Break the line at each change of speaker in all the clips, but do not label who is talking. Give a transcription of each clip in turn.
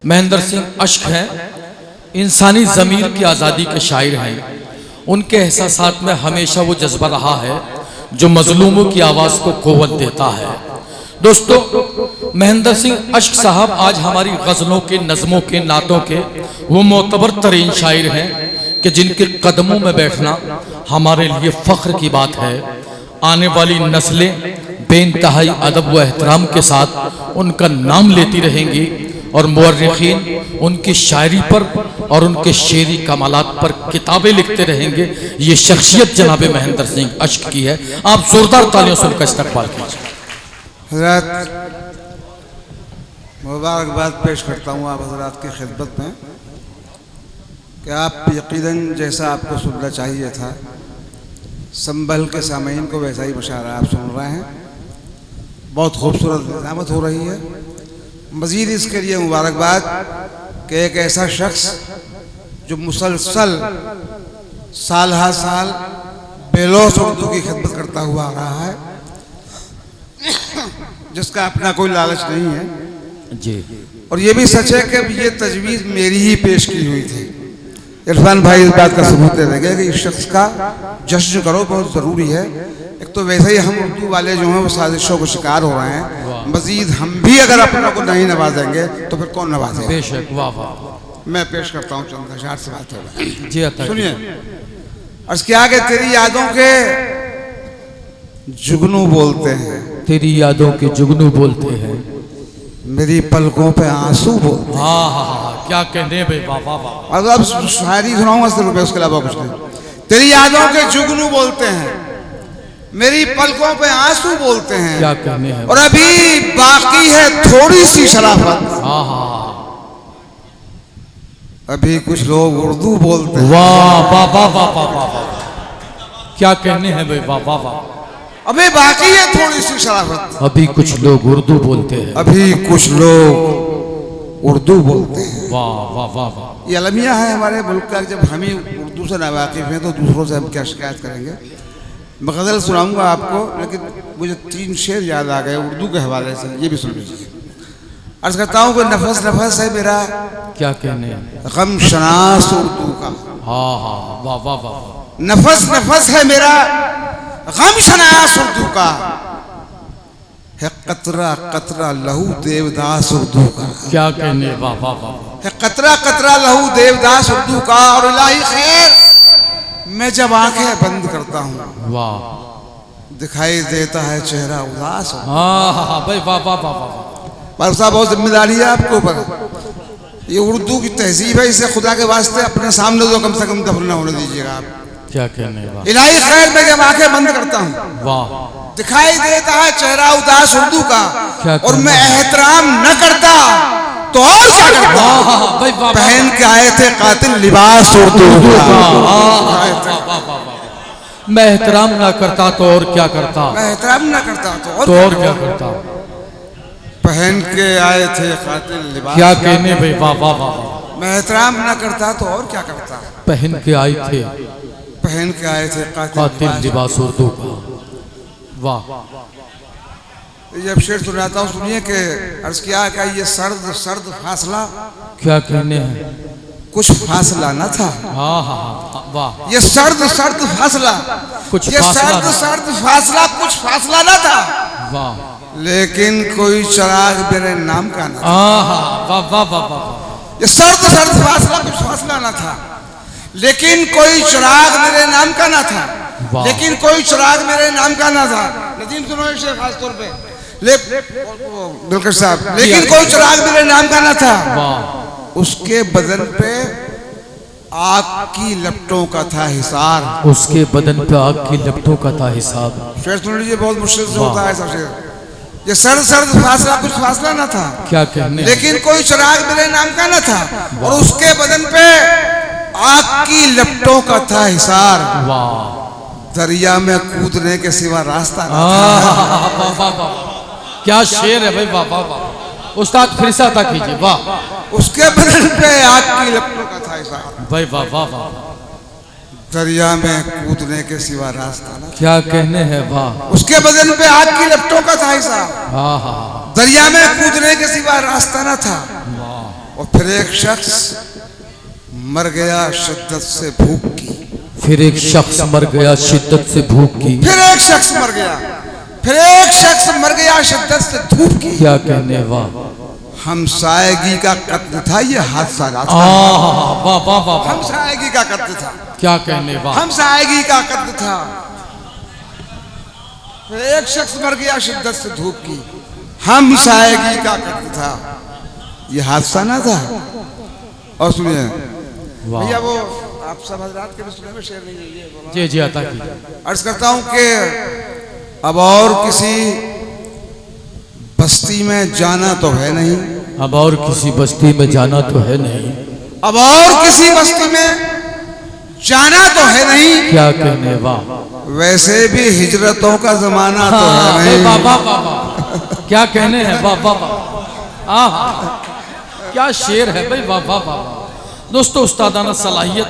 महेंद्र सिंह अश्क हैं, इंसानी ज़मीर की आज़ादी के शायर हैं। उनके एहसासात में हमेशा वो जज्बा रहा है जो मजलूमों की आवाज़ को क़ुव्वत देता है। दोस्तों, महेंद्र सिंह अश्क साहब आज हमारी गज़लों के, नज़मों के, नातों के वो मोतबर तरीन शायर हैं कि जिनके कदमों में बैठना हमारे लिए फ़ख्र की बात है। आने वाली नस्लें बेइंतहाई अदब व एहतराम के साथ उनका नाम लेती रहेंगी और मुअर्रिखीन उनकी शायरी पर और उनके शेरी कमालात पर किताबें लिखते रहेंगे। ये शख्सियत जनाब महेंद्र सिंह अश्क की है। आप जोरदार तालियों से उनका इस्तकबाल कीजिए।
हज़रत, मुबारकबाद पेश करता हूँ आप हज़रात की खिदमत में कि आप यकीनन जैसा आपको सुनना चाहिए था, संभल के सामीन को वैसा ही मुशायरा आप सुन रहे हैं। बहुत खूबसूरत निज़ामत हो रही है। मज़ीद इसके लिए मुबारकबाद कि एक ऐसा शख्स जो मुसलसल साल हा साल बेलौस उर्दू की खिदमत करता हुआ आ रहा है, जिसका अपना कोई लालच नहीं है
जी।
और ये भी सच है कि ये तजवीज़ मेरी ही पेश की हुई थी। इरफान भाई इस बात का सबूत दे देंगे कि इस शख्स का जश्न करो बहुत ज़रूरी है। एक तो वैसे ही हम उर्दू वाले जो हैं वो साजिशों को शिकार हो रहे हैं, मज़ीद हम भी अगर अपनों को नहीं नवाजेंगे तो फिर कौन नवाजेगा।
बेशक, वाह वाह।
मैं पेश करता हूँ चंद अशआर से बात होगा
जी,
सुनिए। अर्ज़ किया कि तेरी यादों के जुगनू बोलते हैं,
तेरी यादों के जुगनू बोलते हैं,
मेरी पलकों पे आंसू बोलते हैं।
हाँ हाँ हाँ, क्या कहने भाई, वाह वाह वाह।
और अब शायरी सुनाऊंगा सिर्फ मैं, उसके अलावा कुछ नहीं। तेरी यादों के जुगनू बोलते हैं, मेरी पलकों पे आंसू बोलते हैं,
क्या कहने हैं।
और अभी बाकी है थोड़ी सी शराफत।
हाँ हाँ,
अभी कुछ लोग उर्दू बोलते हैं।
वाह वाह वाह वाह वाह वाह, क्या कहने हैं भाई, वाह वाह वाह।
अभी बाकी है थोड़ी सी शराफत,
अभी कुछ लोग उर्दू बोलते हैं,
अभी कुछ लोग उर्दू बोलते हैं।
वाह वाह वाह वाह।
ये अलमिया है हमारे मुल्क का। जब हम ही उर्दू से नावाकिफ हैं तो दूसरों से हम क्या शिकायत करेंगे। मैं गज़ल सुनाऊंगा आपको, लेकिन मुझे 3 शेर याद आ गए उर्दू के हवाले से, ये भी सुन लीजिए। अर्ज़ करता हूँ कि नफस नफस है मेरा,
क्या कहने हैं।
गम शनास उर्दू का।
हाँ हाँ, वाह वाह वाह।
नफस नफस है मेरा, गम शनास उर्दू का, है कतरा कतरा लहू देवदास उर्दू का।
क्या कहने, वाह वाह वाह।
है कतरा कतरा लहू देवदास उर्दू का, और इलाही खैर मैं जब आंखें बंद करता हूँ
वाह,
दिखाई देता है चेहरा उदास।
हाँ हाँ हाँ भाई, वाह वाह वाह वाह।
पर साहब बहुत जिम्मेदारी है आपके ऊपर। ये उर्दू की तहजीब है, इसे खुदा के वास्ते अपने सामने तो कम से कम दफन न होने दीजिएगा आप।
क्या कहने, वाह।
इलाही खैर मैं जब आंखें बंद करता हूँ
वाह,
दिखाई देता है चेहरा उदास उर्दू का,
क्या
और मैं
कहना।
एहतराम न करता तो और क्या करता।
हाँ हाँ हाँ भाई, वाह।
पहन के आए थे कातिल लिबास उर्दू का।
मैं एहतराम ना करता तो और क्या करता,
मैं एहतराम न करता
तो और क्या करता।
पहन के आए थे कातिल लिबास।
क्या कहने भाई, वाह वाह वाह।
मैं एहतराम न करता तो और क्या करता।
पहन के आए थे
पहन के आए थे
कातिल लिबास उर्दू का। वाह,
जब शेर सुनाता हूँ सुनिए कि अर्ज़ किया क्या ये सर्द सर्द फासला,
क्या कहने हैं।
कुछ फासला न था।
हाँ हाँ हाँ, वाह।
ये सर्द सर्द फासला,
कुछ
ये
फासला
सर्द
न-
सर्द फासला कुछ फासला न था,
वाह,
लेकिन कोई चिराग मेरे नाम का न था।
हाँ हाँ, वाह वाह वाह वाह।
ये सर्द सर्द फासला कुछ फासला न था, लेकिन कोई चिराग मेरे नाम का न था,
वाह।
लेकिन कोई चिराग मेरे नाम का न था। नदीम सुनो शेर खास तौर पे बिल्कुल साहब, लेकिन कोई चिराग मेरे नाम का न था,
वाह,
उसके बदन पे आग की लपटों का था हिसार।
उसके बदन पे आग की लपटों का था हिसाब।
शेर सुन लीजिए, बहुत मुश्किल से होता है सब शेर। ये सर्द सर्द फासला कुछ फासला न था,
क्या कहने,
लेकिन कोई चिराग मेरे नाम का न था, और उसके बदन पे आग की लपटों का था हिसार।
वाह,
दरिया में कूदने के सिवा रास्ता न
हाँ
था।
हाँ हाँ, वाह वाह वाह। क्या शेर है भाई, वाह वाह वाह। उस्ताद फिर से अता कीजिए, वाह।
उसके बदन पे आग की लपटों का था हिसार,
भाई वाह वाह वाह।
दरिया में कूदने के सिवा रास्ता न था।
क्या कहने हैं, वाह।
उसके बदन पे आग की लपटों का था हिसार,
हाँ हाँ हाँ,
दरिया में कूदने के सिवा रास्ता न था। और फिर एक शख्स मर गया शिद्दत से भूख की।
फिर एक शख्स मर गया शिद्दत से भूख की।
फिर एक शख्स मर गया, फिर एक शख्स मर गया शिद्दत से धूप की।
क्या कहने, वाह।
हमसायगी का कत्ल था ये हादसा रात का।
वाह वाह वाह।
हमसायगी का कत्ल था।
क्या कहने, वाह।
हमसायगी का कत्ल था। फिर एक शख्स मर गया शिद्दत से धूप की। हमसायगी का कत्ल था, ये हादसा ना था। और सुनिए भैया, वो आप सब हजरात के भी सुने में शेर नहीं है।
जी जी, अता कीजिए।
अर्ज करता हूं कि अब और किसी बस्ती में जाना तो है नहीं।
अब और किसी बस्ती में जाना तो है नहीं।
अब और किसी बस्ती में जाना तो है नहीं।
क्या कहने, वाह।
वैसे भी हिजरतों का जमाना तो है नहीं।
वाह वाह वाह। क्या कहने हैं, वाह वाह वाह। क्या शेर है भाई, वाह वाह वाह। दोस्तों, उस्तादाना सलाहियत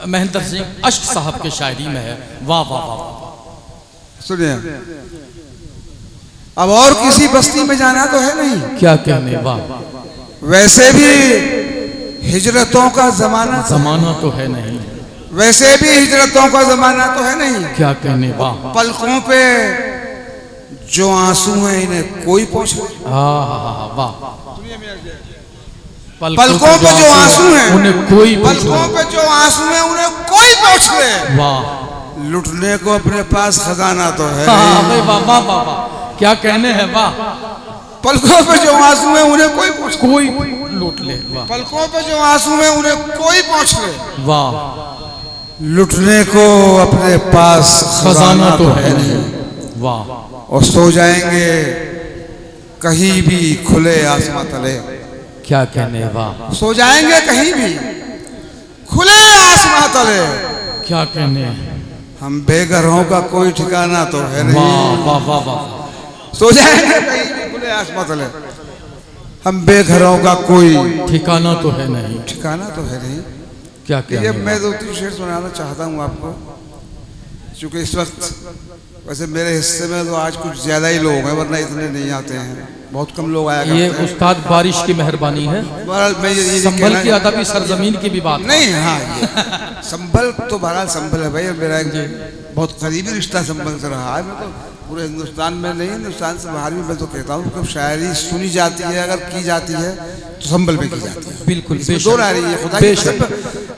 महेंद्र सिंह अश्क साहब के शायरी में है। वाह वाह वाह।
सुनिए, अब और किसी बस्ती में जाना तो है नहीं।
क्या कहने, वाह।
वैसे भी हिजरतों का जमाना
तो है नहीं।
वैसे भी हिजरतों का जमाना तो है नहीं।
क्या कहने, वाह।
पलकों पे जो आंसू हैं इन्हें कोई पूछ ले।
वाह।
पलकों पे जो आंसू हैं
उन्हें कोई,
पलकों पे जो आंसू हैं उन्हें कोई पूछ ले।
वाह।
लुटने को अपने पास खजाना तो है।
वाह वाह वाह। क्या कहने हैं, वाह।
पलकों पे जो आंसू हैं उन्हें कोई
लूट ले, वाह।
पलकों पे जो आंसू हैं उन्हें कोई पूछ ले।
वाह।
लुटने को अपने पास
खजाना तो है नहीं। वाह।
और सो जाएंगे कहीं भी खुले आसमां तले।
क्या कहने, वाह।
सो जाएंगे कहीं भी खुले आसमां तले।
क्या कहने,
हम बेघरों का कोई ठिकाना तो है नहीं।
वाह वाह वाह वाह।
सो जाएंगे कहीं भी खुले आसमां तले। हम बेघरों का कोई
ठिकाना तो है नहीं।
ठिकाना तो है नहीं।
क्या कहने,
मैं 2-3 शेर सुनाना चाहता हूँ आपको, क्योंकि इस वक्त वैसे मेरे हिस्से में तो आज कुछ ज्यादा ही लोग हैं, वरना इतने नहीं आते हैं, बहुत कम लोग आया करते हैं।
ये उस्ताद बारिश की मेहरबानी है।
मैं ये
संभल की अदबी सरजमीन की भी बात
नहीं। हाँ, ये संभल तो बहरहाल संभल है भाई, मेरा एक बहुत करीबी रिश्ता संभल से रहा है। मैं तो पूरे हिंदुस्तान में नहीं, हिंदुस्तान से बाहर भी मैं तो कहता हूँ कि शायरी सुनी जाती है, अगर की जाती है तो संभल में की जाती है।
बिल्कुल,
दो रह रही है। खुदा की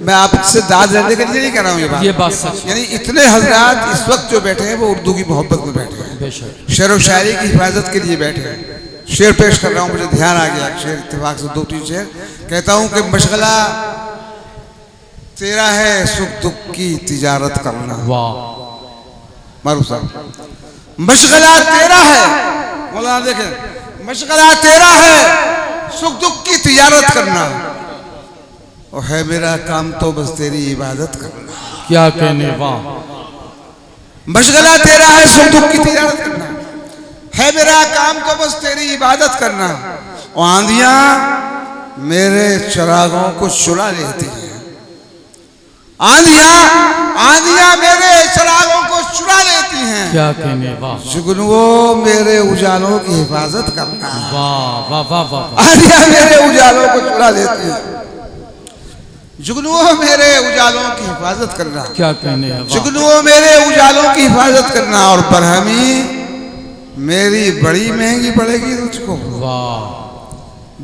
मैं आपसे दाद लेने के लिए नहीं कह रहा हूँ
ये बात सच।
यानी इतने हजरात इस वक्त जो बैठे हैं वो उर्दू की मोहब्बत में बैठे हैं, शेर व शायरी की हिफाजत के लिए बैठे हैं। शेर पेश कर रहा हूँ, मुझे ध्यान आ गया शेर, इत्तेफाक से 2-3 शेर कहता हूँ कि मशगला तेरा है सुख दुख की तिजारत करना।
वाह।
मारूफ साहब, मशगला तेरा है, मौलाना देखें, मशगला तेरा है सुख दुख की तिजारत करना, और है मेरा काम तो बस तेरी इबादत करना।
क्या कहने, वाह।
मशगला तेरा है सुख दुख की तिजारत करना, है मेरा काम तो बस तेरी इबादत करना, और आंधियां मेरे चिरागों को चुरा लेती हैं। आंधियां मेरे चिरागों को चुरा लेती हैं।
क्या कहने, वाह।
जुगनुओं मेरे उजालों की हिफाजत करना।
वाह वाह वाह वाह।
आंधियां मेरे उजालों को चुरा लेती हैं। जुगनुओं मेरे उजालों की हिफाजत करना।
क्या कहने,
जुगनुओं मेरे उजालों की हिफाजत करना, और बरहमी मेरी बड़ी महंगी पड़ेगी तुझको।
वाह।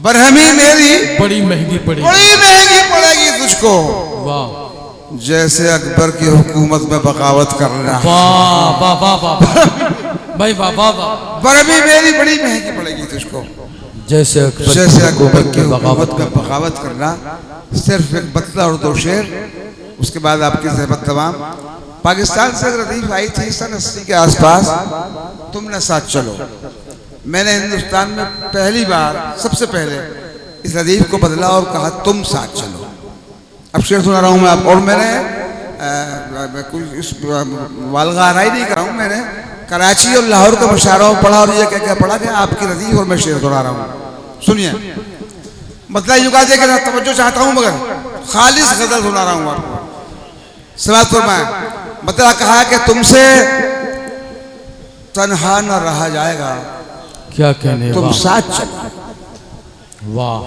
बरहमी मेरी
बड़ी महंगी पड़ेगी,
बड़ी महंगी पड़ेगी तुझको।
वाह।
जैसे अकबर की हुकूमत में बगावत करना।
वाह वाह वाह वाह भाई, वाह वाह वाह।
बरहमी मेरी बड़ी महंगी पड़ेगी तुझको,
जैसे
अकबर की हुकूमत में बगावत करना। सिर्फ एक बतला और 2 शेर, उसके बाद आपकी ज़हमत तमाम। पाकिस्तान से रदीफ आई थी सन 80 के आसपास, तुम न साथ चलो। मैंने हिंदुस्तान में पहली बार सबसे पहले इस रदीफ को बदला और कहा तुम साथ चलो। अब शेर सुना रहा हूँ मैं आपको, और मैंने कोई वालगाराई नहीं कर रहा हूँ, मैंने कराची और लाहौर का मुशायरा पढ़ा, और ये क्या पढ़ा कि आपकी रदीफ और मैं शेर सुना रहा हूँ। सुनिए, मतलब युगा दे के तवज्जो चाहता हूँ, मगर खालिस गजल सुना रहा हूँ आपको। समाअत फरमाएं। मतलब कहा कि तुमसे तन्हा न रहा जाएगा,
क्या कहने,
तुम साथ चलो।
वाह,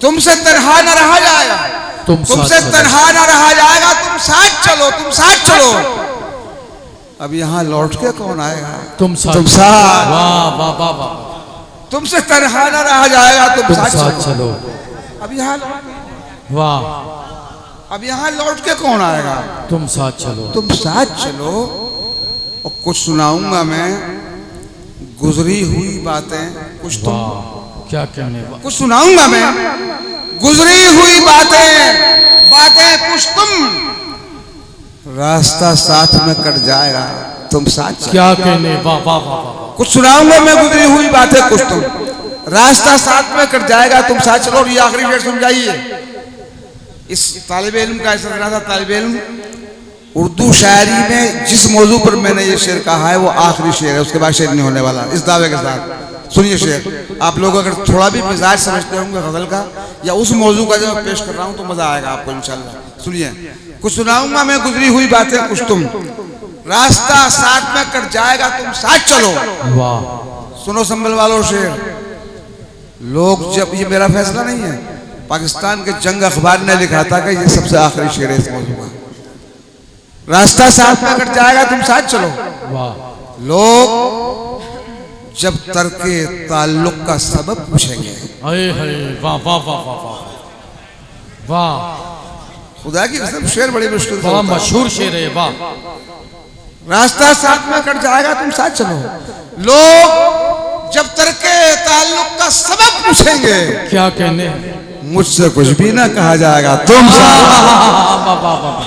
तुमसे तन्हा न रहा जाएगा, तुमसे तन्हा न रहा जाएगा, तुम साथ चलो, तुम साथ चलो। अब यहाँ लौट के कौन आएगा? तुम साथ।
वाह वाह वाह वाह,
तुमसे तन्हा न रहा जाएगा, तुम साथ
चलो।
अब यहाँ
वाह,
अब यहाँ लौट के कौन आएगा?
तुम साथ चलो,
तुम साथ चलो। और कुछ सुनाऊंगा मैं, गुजरी हुई बातें कुछ तुम,
क्या कहने,
कुछ सुनाऊंगा मैं, गुजरी हुई बातें, बातें कुछ तुम, रास्ता साथ में कट जाएगा, तुम साथ चलो।
क्या कहने, वाह वाह वाह,
कुछ सुनाऊंगा मैं, गुजरी हुई बातें कुछ तुम, रास्ता साथ में कट जाएगा, तुम साथ चलो। और ये आखिरी शेर समझाइए। इस तालिब इल्म का ऐसा लगा था, तालिब इल्म उर्दू शायरी में जिस मौजू पर मैंने ये शेर कहा है वो आखिरी शेर है, उसके बाद शेर नहीं होने वाला, इस दावे के साथ। सुनिए शेर, आप लोग अगर थोड़ा भी मिजाज समझते होंगे गजल का या उस मौजू का जो मैं पेश कर रहा हूँ तो मजा आएगा आपको इंशाल्लाह। सुनिए, कुछ सुनाऊंगा मैं, गुजरी हुई बातें कुछ तुम, रास्ता साथ में कट जाएगा, तुम साथ चलो।
वाह,
सुनो संभल वालों शेर। लोग जब, ये मेरा फैसला नहीं है, पाकिस्तान के जंग अखबार ने लिखा था कि ये सबसे आखिरी शेर है इस मौजू का। रास्ता साथ में कट जाएगा, तुम साथ चलो।
वाह,
लोग जब तरके ताल्लुक का सबब पूछेंगे,
वाह वाह वाह वाह वाह,
खुदा की कसम शेर बड़ी मुश्किल से
बड़ा
होता है।
मशहूर शेर है। वाह,
रास्ता साथ में कट जाएगा, तुम साथ चलो। लोग जब तरके ताल्लुक का सबब पूछेंगे,
क्या कहने,
मुझसे कुछ भी ना कहा जाएगा, तुम साथ।
वाह वाह वाह,